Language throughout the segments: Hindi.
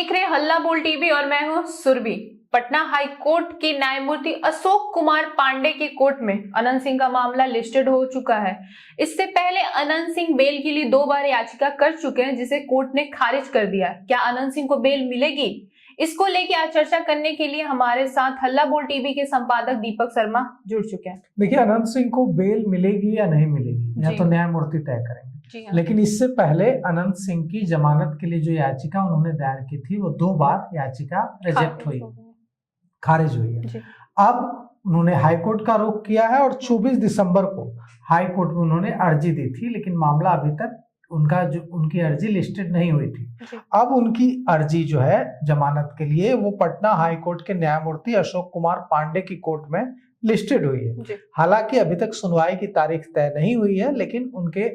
देख रहे हैं हल्ला बोल टीवी और मैं हूं सुरभि। पटना हाई कोर्ट के न्यायमूर्ति अशोक कुमार पांडे की कोर्ट में अनंत सिंह का मामला लिस्टेड हो चुका है। इससे पहले अनंत सिंह बेल के लिए 2 बार याचिका कर चुके हैं, जिसे कोर्ट ने खारिज कर दिया। क्या अनंत सिंह को बेल मिलेगी? इसको लेके आज चर्चा करने के लिए हमारे साथ हल्ला बोल टीवी के संपादक दीपक शर्मा जुड़ चुके हैं। देखिए, अनंत सिंह को बेल मिलेगी या नहीं मिलेगी यह तो न्यायमूर्ति तय करेंगे। हाँ। लेकिन इससे पहले अनंत सिंह की जमानत के लिए जो याचिका उन्होंने दायर की थी वो 2 बार याचिका रिजेक्ट हुई, खारिज हुई है। अब उन्होंने हाई कोर्ट का रुख किया है और 24 दिसंबर को हाई कोर्ट में उन्होंने अर्जी दी थी, लेकिन मामला अभी तक उनकी अर्जी लिस्टेड नहीं हुई थी। अब उनकी अर्जी जो है जमानत के लिए वो पटना हाई कोर्ट के न्यायमूर्ति अशोक कुमार पांडे की कोर्ट में लिस्टेड हुई है। हालांकि अभी तक सुनवाई की तारीख तय नहीं हुई है, लेकिन उनके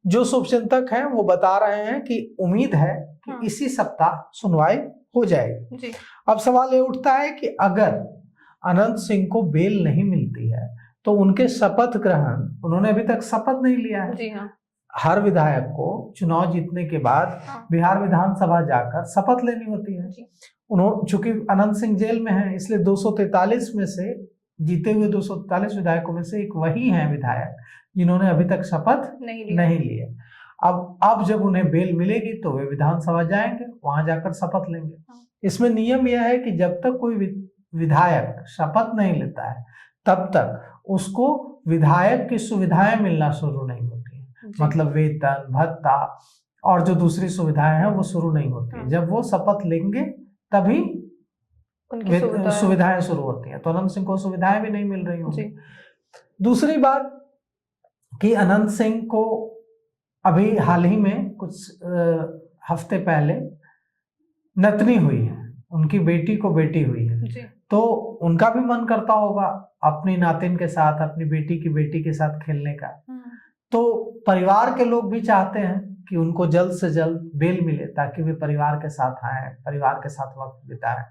जो शुभचिंतक हैं वो बता रहे हैं कि उम्मीद है कि इसी सप्ताह सुनवाई हो जाएगी। अब सवाल ये उठता है कि अगर अनंत सिंह को बेल नहीं मिलती है तो उनके शपथ ग्रहण, उन्होंने अभी तक शपथ नहीं लिया है। जी हाँ। हर विधायक को चुनाव जीतने के बाद बिहार विधानसभा जाकर शपथ लेनी होती है। उन्होंने, चूंकि अनंत सिंह जेल में है, इसलिए 243 में से जीते हुए 243 विधायकों में से एक वही हैं विधायक जिन्होंने अभी तक शपथ नहीं ली है। अब जब उन्हें बेल मिलेगी तो वे विधानसभा जाएंगे, वहां जाकर शपथ लेंगे। इसमें नियम यह है कि जब तक कोई विधायक शपथ नहीं लेता है तब तक उसको विधायक की सुविधाएं मिलना शुरू नहीं होती है। मतलब वेतन, भत्ता और जो दूसरी सुविधाएं हैं वो शुरू नहीं होती है। जब वो शपथ लेंगे तभी सुविधाएं शुरू होती हैं। तो अनंत सिंह को सुविधाएं भी नहीं मिल रही होंगी। दूसरी बात कि अनंत सिंह को अभी हाल ही में कुछ हफ्ते पहले नतनी हुई है, उनकी बेटी को बेटी हुई है। तो उनका भी मन करता होगा अपनी नातिन के साथ, अपनी बेटी की बेटी के साथ खेलने का। तो परिवार के लोग भी चाहते हैं कि उनको जल्द से जल्द बेल मिले ताकि वे परिवार के साथ आए, परिवार के साथ वक्त बिताएं।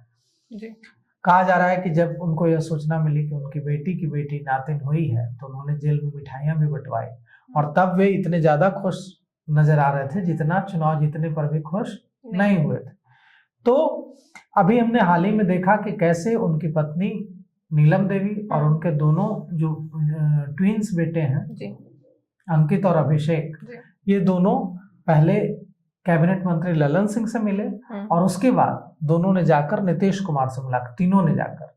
कहा जा रहा है कि जब उनको यह सूचना मिली कि उनकी बेटी की बेटी नातिन हुई है तो उन्होंने जेल में मिठाइयां भी बंटवाई, और तब वे इतने ज्यादा खुश नजर आ रहे थे जितना चुनाव जीतने पर भी खुश नहीं हुए थे। तो अभी हमने हाल ही में देखा कि कैसे उनकी पत्नी नीलम देवी और उनके दोनों जो ट्विंस बेटे हैं अंकित और अभिषेक, ये दोनों पहले कैबिनेट मंत्री ललन सिंह से मिले और उसके बाद दोनों ने जाकर नीतीश कुमार से मिला। तीनों ने जाकर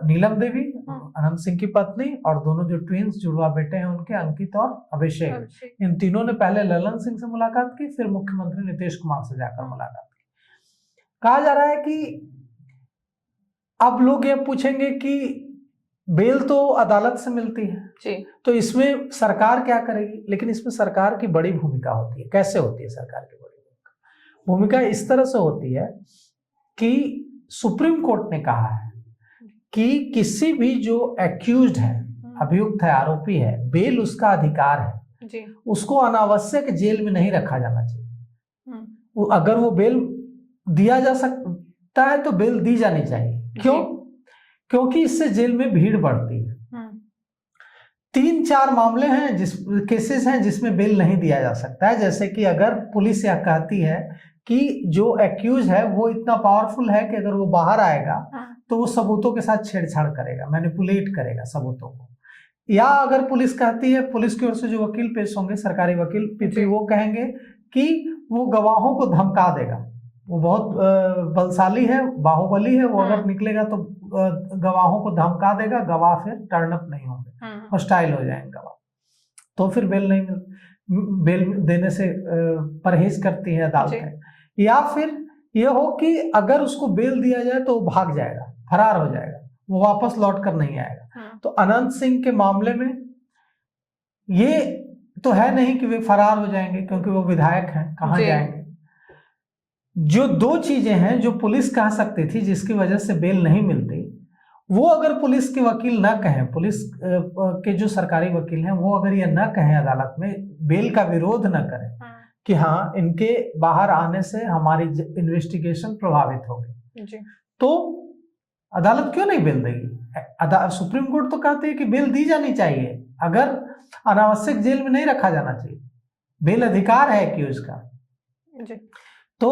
नीलम देवी, अनंत सिंह की पत्नी, और दोनों जो ट्विंस जुड़वा बेटे हैं उनके अंकित और अभिषेक, इन तीनों ने पहले ललन सिंह से मुलाकात की, फिर मुख्यमंत्री नीतीश कुमार से जाकर मुलाकात की। कहा जा रहा है कि अब लोग ये पूछेंगे कि बेल तो अदालत से मिलती है तो इसमें सरकार क्या करेगी? लेकिन इसमें सरकार की बड़ी भूमिका होती है। कैसे होती है सरकार की बड़ी भूमिका? भूमिका इस तरह से होती है कि सुप्रीम कोर्ट ने कहा है कि किसी भी जो एक्यूज्ड है, अभियुक्त है, आरोपी है, बेल उसका अधिकार है। उसको अनावश्यक जेल में नहीं रखा जाना चाहिए। अगर वो बेल दिया जा सकता है तो बेल दी जानी चाहिए। क्यों? क्योंकि इससे जेल में भीड़ बढ़ती है। 3-4 मामले हैं, केसेस हैं जिसमें बेल नहीं दिया जा सकता है। जैसे कि अगर पुलिस यह कहती है कि जो एक्यूज है वो इतना पावरफुल है कि अगर वो बाहर आएगा तो वो सबूतों के साथ छेड़छाड़ करेगा, मैनिपुलेट करेगा सबूतों को। या अगर पुलिस कहती है, पुलिस की ओर से जो वकील पेश होंगे, सरकारी वकील पीपी, वो कहेंगे कि वो गवाहों को धमका देगा, वो बहुत बलशाली है, बाहुबली है, वो अगर निकलेगा तो गवाहों को धमका देगा, गवाह फिर टर्न अप नहीं होंगे, हॉस्टाइल हो जाएंगे गवाह। तो फिर बेल देने से परहेज करती है अदालतें। या फिर ये हो कि अगर उसको बेल दिया जाए तो वो भाग जाएगा, फरार हो जाएगा, वो वापस लौट कर नहीं आएगा। तो अनंत सिंह के मामले में ये तो है नहीं कि वे फरार हो जाएंगे, क्योंकि वो विधायक हैं, कहाँ जाएंगे। जो 2 चीजें हैं जो पुलिस कह सकती थी जिसकी वजह से बेल नहीं मिलती, वो अगर पुलिस के वकील ना कहें, पुलिस के जो सरकारी वकील हैं वो अगर ये ना कहें अदालत में, बेल का विरोध ना करें कि हाँ इनके बाहर आने से हमारी इन्वेस्टिगेशन प्रभावित होगी, तो अदालत क्यों नहीं बेल देगी? सुप्रीम कोर्ट तो कहती है कि बेल दी जानी चाहिए, अगर अनावश्यक जेल में नहीं रखा जाना चाहिए, बेल अधिकार है कि उसका। तो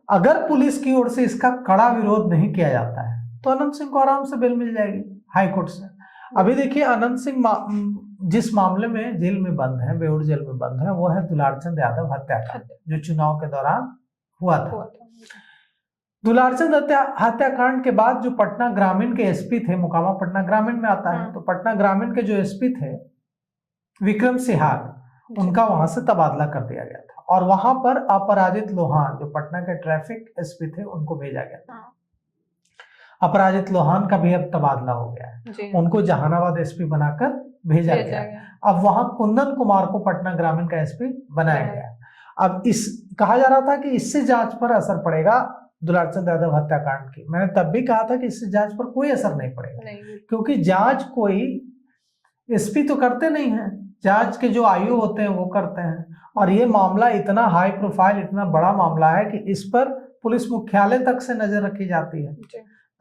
अगर पुलिस की ओर से इसका कड़ा विरोध नहीं किया जाता है तो अनंत सिंह को आराम से बेल मिल जाएगी हाई कोर्ट से। अभी देखिए अनंत सिंह जिस मामले में जेल में बंद है, बेउर जेल में बंद है, वो है दुलारचंद यादव हत्याकांड जो चुनाव के दौरान हुआ था। दुलारचंद हत्याकांड के बाद जो पटना ग्रामीण के एसपी थे, मोकामा पटना ग्रामीण में आता है, तो पटना ग्रामीण के जो एसपी थे विक्रम सिहाग, उनका वहां से तबादला कर दिया गया था और वहां पर अपराजित लोहान जो पटना के ट्रैफिक एसपी थे उनको भेजा गया था। अपराजित लोहान का भी अब तबादला हो गया है, उनको जहानाबाद एसपी बनाकर भेजा गया। अब वहां कुंदन कुमार को पटना ग्रामीण का एसपी बनाया गया। अब इस कहा जा रहा था कि इससे जांच पर असर पड़ेगा दुलारचंद यादव हत्याकांड की। मैंने तब भी कहा था कि इससे जांच पर कोई असर नहीं पड़ेगा, क्योंकि जांच कोई एसपी तो करते नहीं है, जांच के जो आयु होते हैं वो करते हैं। और ये मामला इतना हाई प्रोफाइल, इतना बड़ा मामला है कि इस पर पुलिस मुख्यालय तक से नजर रखी जाती है।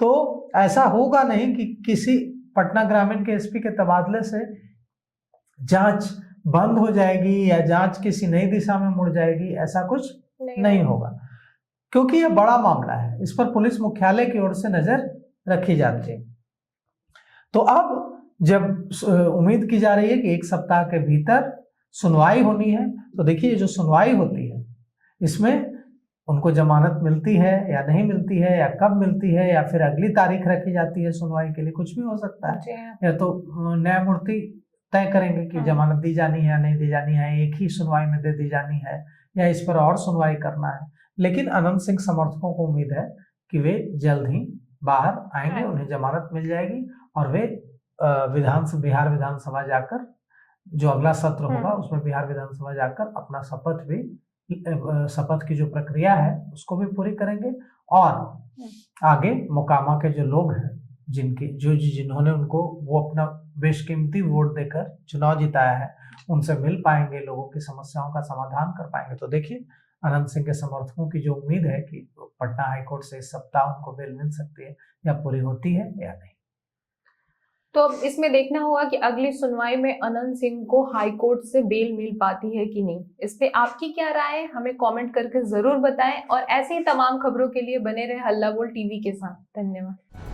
तो ऐसा होगा नहीं कि किसी पटना ग्रामीण के एसपी के तबादले से जांच बंद हो जाएगी या जांच किसी नई दिशा में मुड़ जाएगी, ऐसा कुछ नहीं होगा, क्योंकि यह बड़ा मामला है, इस पर पुलिस मुख्यालय की ओर से नजर रखी जाती है। तो अब जब उम्मीद की जा रही है कि 1 सप्ताह के भीतर सुनवाई होनी है, तो देखिए जो सुनवाई होती है इसमें उनको जमानत मिलती है या नहीं मिलती है, या कब मिलती है, या फिर अगली तारीख रखी जाती है सुनवाई के लिए, कुछ भी हो सकता है। या तो न्यायमूर्ति तय करेंगे कि जमानत दी जानी है या नहीं दी जानी है, एक ही सुनवाई में दे दी जानी है, या इस पर और सुनवाई करना है। लेकिन अनंत सिंह समर्थकों को उम्मीद है कि वे जल्द ही बाहर आएंगे, उन्हें जमानत मिल जाएगी और वे बिहार विधानसभा जाकर जो अगला सत्र होगा उसमें बिहार विधानसभा जाकर अपना शपथ की जो प्रक्रिया है उसको भी पूरी करेंगे। और आगे मोकामा के जो लोग हैं जिन्होंने उनको वो अपना बेशकीमती वोट देकर चुनाव जिताया है, उनसे मिल पाएंगे, लोगों की समस्याओं का समाधान कर पाएंगे। तो देखिए अनंत सिंह के समर्थकों की जो उम्मीद है कि पटना हाईकोर्ट से इस सप्ताह उनको बेल मिल सकती है, या पूरी होती है या नहीं। तो अब इसमें देखना होगा कि अगली सुनवाई में अनंत सिंह को हाई कोर्ट से बेल मिल पाती है कि नहीं। इस पे आपकी क्या राय है, हमें कमेंट करके जरूर बताएं और ऐसी ही तमाम खबरों के लिए बने रहे हल्ला बोल टीवी के साथ। धन्यवाद।